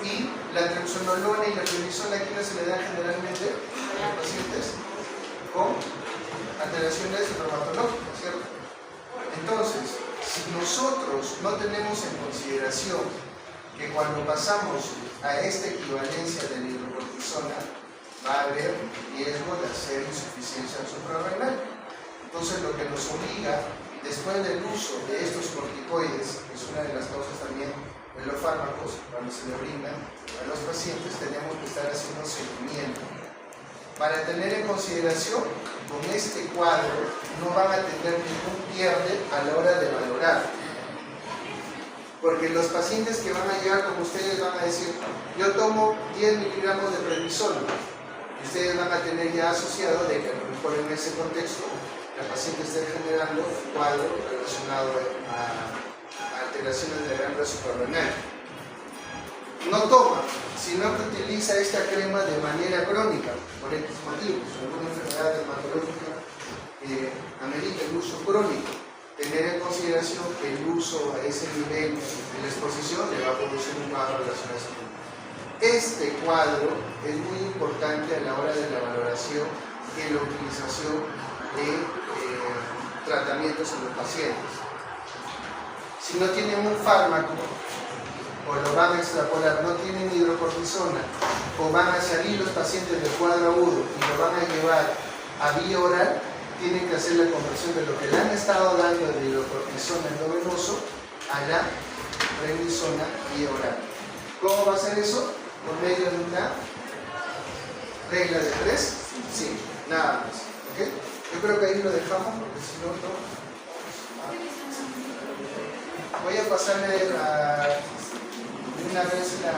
Y la triamcinolona y la prednisona, ¿a quiénes se le dan generalmente? A los pacientes con alteraciones reumatológicas, ¿cierto? Entonces, si nosotros no tenemos en consideración que cuando pasamos a esta equivalencia de la hidrocortisona va a haber riesgo de hacer insuficiencia suprarrenal. Entonces, lo que nos obliga, después del uso de estos corticoides, que es una de las causas también de los fármacos, cuando se le brindan a los pacientes, tenemos que estar haciendo seguimiento. Para tener en consideración, con este cuadro no van a tener ningún pierde a la hora de valorar. Porque los pacientes que van a llegar con ustedes van a decir, yo tomo 10 miligramos de prednisona. Y ustedes van a tener ya asociado de que a lo mejor en ese contexto la paciente esté generando un cuadro relacionado a alteraciones de la glándula suprarrenal. No toma, sino que utiliza esta crema de manera crónica, por X motivos, alguna enfermedad dermatológica amerita el uso crónico. Tener en consideración que el uso a ese nivel de la exposición le va a producir un cuadro relacionado a eso. Este cuadro es muy importante a la hora de la valoración y la utilización de tratamientos en los pacientes. Si no tienen un fármaco, o lo van a extrapolar, no tienen hidrocortisona, o van a salir los pacientes del cuadro agudo y lo van a llevar a vía oral, tienen que hacer la conversión de lo que le han estado dando de hidrocortisona endovenoso a la prednisona vía oral. ¿Cómo va a ser eso? Por medio de una regla de 3, sí, nada más. ¿Okay? Yo creo que ahí lo dejamos porque si no, voy a pasarle una vez la